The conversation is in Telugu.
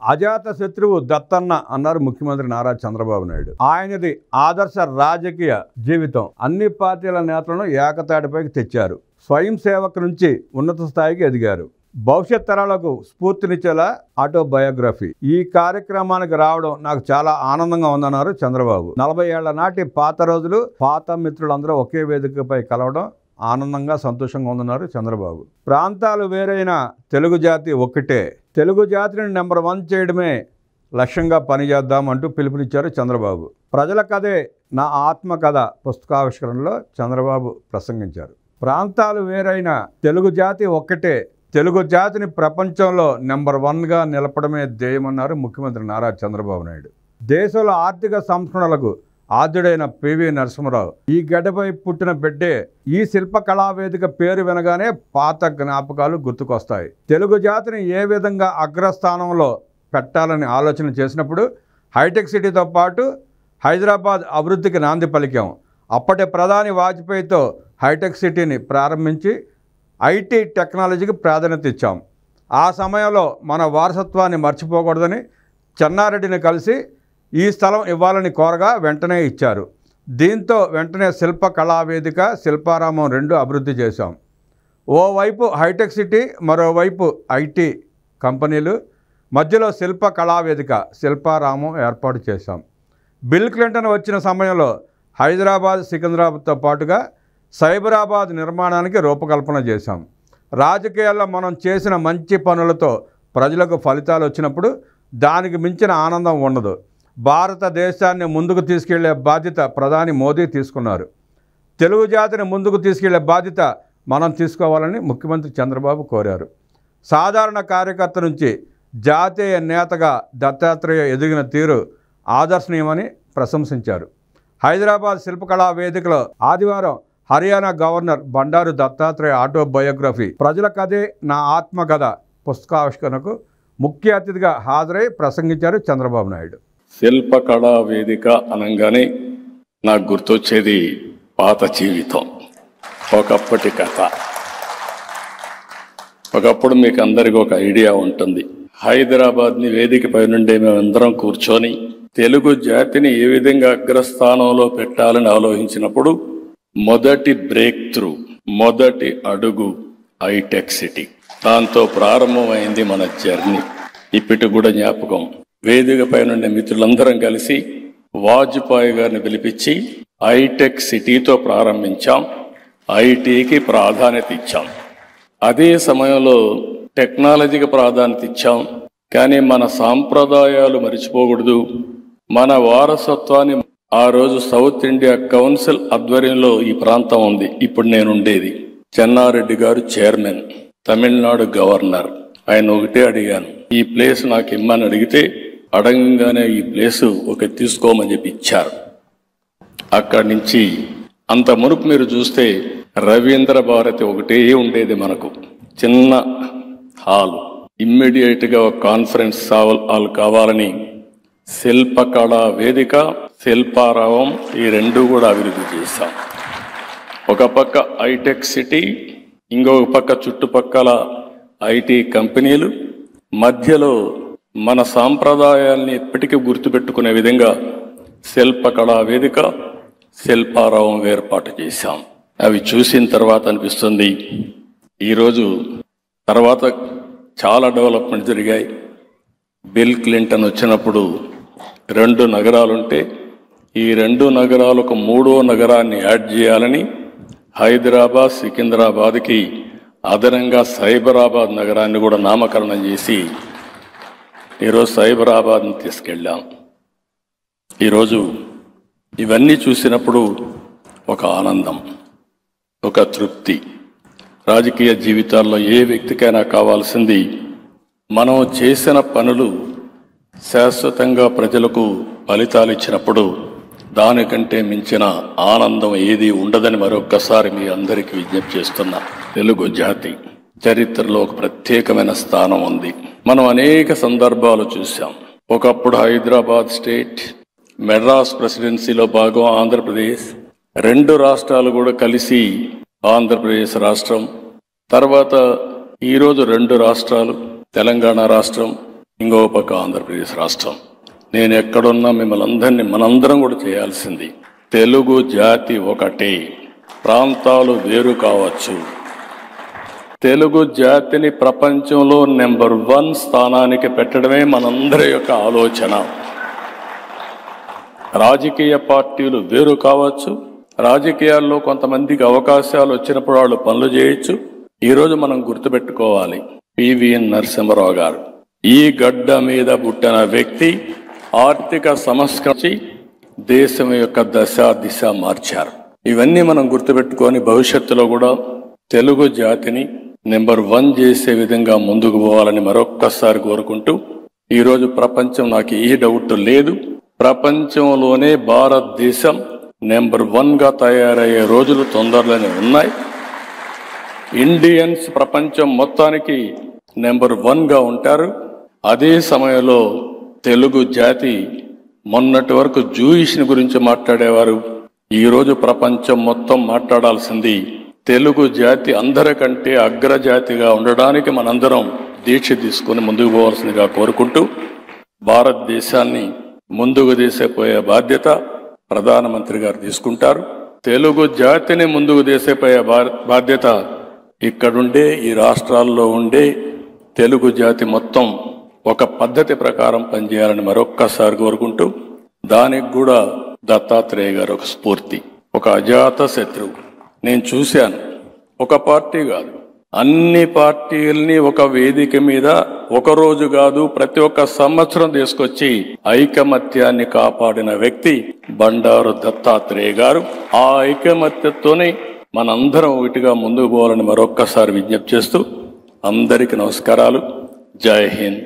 అజాత శత్రువు దత్తన్న అన్నారు ముఖ్యమంత్రి నారా చంద్రబాబు నాయుడు. ఆయనది ఆదర్శ రాజకీయ జీవితం. అన్ని పార్టీల నేతలను ఏకతాటిపైకి తెచ్చారు. స్వయం సేవకు నుంచి ఉన్నత స్థాయికి ఎదిగారు. భవిష్యత్ తరాలకు స్ఫూర్తినిచ్చేలా ఆటోబయోగ్రఫీ. ఈ కార్యక్రమానికి రావడం నాకు చాలా ఆనందంగా ఉందన్నారు చంద్రబాబు. 40 ఏళ్ల నాటి పాత రోజులు, పాత మిత్రులందరూ ఒకే వేదికపై కలవడం ఆనందంగా సంతోషంగా ఉందన్నారు చంద్రబాబు. ప్రాంతాలు వేరైన తెలుగు జాతి ఒక్కటే. తెలుగు జాతిని నెంబర్ 1 చేయడమే లక్ష్యంగా పనిచేద్దాం అంటూ పిలుపునిచ్చారు చంద్రబాబు. ప్రజల కథే నా ఆత్మకథ పుస్తకావిష్కరణలో చంద్రబాబు ప్రసంగించారు. ప్రాంతాలు వేరైన తెలుగు జాతి ఒక్కటే. తెలుగు జాతిని ప్రపంచంలో నెంబర్ 1గా నిలపడమే ధ్యేయమన్నారు ముఖ్యమంత్రి నారా చంద్రబాబు నాయుడు. దేశంలో ఆర్థిక సంస్కరణలకు ఆద్యుడైన పివి నరసింహరావు ఈ గడ్డపై పుట్టిన బిడ్డే. ఈ శిల్ప కళావేదిక పేరు వినగానే పాత జ్ఞాపకాలు గుర్తుకొస్తాయి. తెలుగు జాతిని ఏ విధంగా అగ్రస్థానంలో పెట్టాలని ఆలోచన చేసినప్పుడు హైటెక్ సిటీతో పాటు హైదరాబాద్ అభివృద్ధికి నాంది పలికాం. అప్పటి ప్రధాని వాజ్పేయితో హైటెక్ సిటీని ప్రారంభించి ఐటీ టెక్నాలజీకి ప్రాధాన్యత ఇచ్చాం. ఆ సమయంలో మన వారసత్వాన్ని మర్చిపోకూడదని చెన్నారెడ్డిని కలిసి ఈ స్థలం ఇవ్వాలని కోరగా వెంటనే ఇచ్చారు. దీంతో వెంటనే శిల్ప కళావేదిక, శిల్పారామం 2 అభివృద్ధి చేశాం. ఓవైపు హైటెక్ సిటీ, మరోవైపు ఐటీ కంపెనీలు, మధ్యలో శిల్ప కళావేదిక, శిల్పారామం ఏర్పాటు చేశాం. బిల్ క్లింటన్ వచ్చిన సమయంలో హైదరాబాద్, సికింద్రాబాద్తో పాటుగా సైబరాబాద్ నిర్మాణానికి రూపకల్పన చేశాం. రాజకీయాల్లో మనం చేసిన మంచి పనులతో ప్రజలకు ఫలితాలు వచ్చినప్పుడు దానికి మించిన ఆనందం ఉండదు. భారతదేశాన్ని ముందుకు తీసుకెళ్లే బాధ్యత ప్రధాని మోదీ తీసుకున్నారు. తెలుగు జాతిని ముందుకు తీసుకెళ్లే బాధ్యత మనం తీసుకోవాలని ముఖ్యమంత్రి చంద్రబాబు కోరారు. సాధారణ కార్యకర్త నుంచి జాతీయ నేతగా దత్తాత్రేయ ఎదిగిన తీరు ఆదర్శనీయమని ప్రశంసించారు. హైదరాబాద్ శిల్పకళా వేదికలో ఆదివారం హర్యానా గవర్నర్ బండారు దత్తాత్రేయ ఆటోబయోగ్రఫీ ప్రజల కథే నా ఆత్మకథ పుస్తకావిష్కరణకు ముఖ్య అతిథిగా హాజరై ప్రసంగించారు చంద్రబాబు నాయుడు. శిల్పకళా వేదిక అనగానే నాకు గుర్తొచ్చేది పాత జీవితం, ఒకప్పటి కథ. ఒకప్పుడు మీకు అందరికీ ఒక ఐడియా ఉంటుంది. హైదరాబాద్ని వేదికపై నుండి మేమందరం కూర్చొని తెలుగు జాతిని ఏ విధంగా అగ్రస్థానంలో పెట్టాలని ఆలోచించినప్పుడు మొదటి బ్రేక్ త్రూ, మొదటి అడుగు హైటెక్ సిటీ. దాంతో ప్రారంభమైంది మన జర్నీ. ఇప్పటి కూడా జ్ఞాపకం. వేదికపై నుండి మిత్రులందరం కలిసి వాజ్పేయి గారిని పిలిపించి హైటెక్ సిటీతో ప్రారంభించాం. ఐటీకి ప్రాధాన్యత ఇచ్చాం. అదే సమయంలో టెక్నాలజీకి ప్రాధాన్యత ఇచ్చాం. కానీ మన సాంప్రదాయాలు మర్చిపోకూడదు. మన వారసత్వాన్ని ఆ రోజు సౌత్ ఇండియా కౌన్సిల్ ఆధ్వర్యంలో ఈ ప్రాంతం ఉంది. ఇప్పుడు నేనుండేది. చెన్నారెడ్డి గారు చైర్మన్, తమిళనాడు గవర్నర్. ఆయన ఒకటే అడిగాను, ఈ ప్లేస్ నాకు ఇమ్మని అడిగితే అడగంగానే ఈ ప్లేసు ఒక తీసుకోమని చెప్పి ఇచ్చారు. అక్కడి నుంచి అంత మునుపు మీరు చూస్తే రవీంద్ర భారతి ఒకటే ఉండేది. మనకు చిన్న హాల్, ఇమ్మీడియట్గా ఒక కాన్ఫరెన్స్ హాల్ కావాలని శిల్పకళా వేదిక, శిల్పారామం ఈ 2 కూడా అభివృద్ధి చేశాం. ఒక పక్క హైటెక్ సిటీ, ఇంకొక పక్క చుట్టుపక్కల ఐటీ కంపెనీలు, మధ్యలో మన సాంప్రదాయాల్ని ఎప్పటికీ గుర్తుపెట్టుకునే విధంగా శిల్పకళా వేదిక, శిల్పారామం ఏర్పాటు చేశాం. అవి చూసిన తర్వాత అనిపిస్తుంది ఈరోజు తర్వాత చాలా డెవలప్మెంట్ జరిగాయి. బిల్ క్లింటన్ వచ్చినప్పుడు 2 నగరాలుంటే ఈ 2 నగరాలకు 3వ నగరాన్ని యాడ్ చేయాలని హైదరాబాద్, సికింద్రాబాద్కి అదనంగా సైబరాబాద్ నగరాన్ని కూడా నామకరణం చేసి ఈరోజు సైబరాబాద్ని తీసుకెళ్ళాం. ఈరోజు ఇవన్నీ చూసినప్పుడు ఒక ఆనందం, ఒక తృప్తి. రాజకీయ జీవితాల్లో ఏ వ్యక్తికైనా కావాల్సింది మనం చేసిన పనులు శాశ్వతంగా ప్రజలకు ఫలితాలు ఇచ్చినప్పుడు దానికంటే మించిన ఆనందం ఏది ఉండదని మరొక్కసారి మీ అందరికీ విజ్ఞప్తి చేస్తున్నా. తెలుగు జాతి చరిత్రలో ఒక ప్రత్యేకమైన స్థానం ఉంది. మనం అనేక సందర్భాలు చూసాం. ఒకప్పుడు హైదరాబాద్ స్టేట్, మెడ్రాస్ ప్రెసిడెన్సీలో భాగం ఆంధ్రప్రదేశ్, 2 రాష్ట్రాలు కూడా కలిసి ఆంధ్రప్రదేశ్ రాష్ట్రం. తర్వాత ఈరోజు 2 రాష్ట్రాలు, తెలంగాణ రాష్ట్రం, ఇంకో పక్క ఆంధ్రప్రదేశ్ రాష్ట్రం. నేను ఎక్కడున్నా మిమ్మల్ని అందరినీ మనందరం కూడా చేయాల్సింది. తెలుగు జాతి ఒకటే, ప్రాంతాలు వేరు కావచ్చు. తెలుగు జాతిని ప్రపంచంలో నెంబర్ 1 స్థానానికి పెట్టడమే మనందరి యొక్క ఆలోచన. రాజకీయ పార్టీలు వేరు కావచ్చు, రాజకీయాల్లో కొంతమందికి అవకాశాలు వచ్చినప్పుడు వాళ్ళు పనులు చేయొచ్చు. ఈరోజు మనం గుర్తుపెట్టుకోవాలి, పివిఎన్ నరసింహారావు గారు ఈ గడ్డ మీద పుట్టిన వ్యక్తి ఆర్థిక సంస్కరించి దేశం యొక్క దిశ మార్చారు. ఇవన్నీ మనం గుర్తుపెట్టుకొని భవిష్యత్తులో కూడా తెలుగు జాతిని నెంబర్ 1 చేసే విధంగా ముందుకు పోవాలని మరొక్కసారి కోరుకుంటూ, ఈరోజు ప్రపంచం, నాకు ఏ డౌట్ లేదు, ప్రపంచంలోనే భారతదేశం నెంబర్ 1గా తయారయ్యే రోజులు తొందరలోనే ఉన్నాయి. ఇండియన్స్ ప్రపంచం మొత్తానికి నెంబర్ 1గా ఉంటారు. అదే సమయంలో తెలుగు జాతి మొన్నటి వరకు జూయిష్ని గురించి మాట్లాడేవారు. ఈరోజు ప్రపంచం మొత్తం మాట్లాడాల్సింది తెలుగు జాతి అందరికంటే అగ్రజాతిగా ఉండడానికి మనందరం దీక్ష తీసుకుని ముందుకు పోవాల్సిందిగా కోరుకుంటూ, భారతదేశాన్ని ముందుకు తీసుకుపోయే బాధ్యత ప్రధానమంత్రి గారు తీసుకుంటారు. తెలుగు జాతిని ముందుకు తీసుకుపోయే బాధ్యత ఇక్కడుండే ఈ రాష్ట్రాల్లో ఉండే తెలుగు జాతి మొత్తం ఒక పద్ధతి ప్రకారం పనిచేయాలని మరొక్కసారి కోరుకుంటూ, దానికి కూడా దత్తాత్రేయ గారు ఒక స్ఫూర్తి, ఒక అజాత శత్రువు. నేను చూశాను, ఒక పార్టీ కాదు, అన్ని పార్టీల్ని ఒక వేదిక మీద ఒక రోజు కాదు ప్రతి ఒక్క సంవత్సరం తీసుకొచ్చి ఐకమత్యాన్ని కాపాడిన వ్యక్తి బండారు దత్తాత్రేయ గారు. ఆ ఐకమత్యంతోనే మనందరం ఒకటిగా ముందుకు పోవాలని మరొక్కసారి విజ్ఞప్తి చేస్తూ అందరికీ నమస్కారాలు. జై హింద్.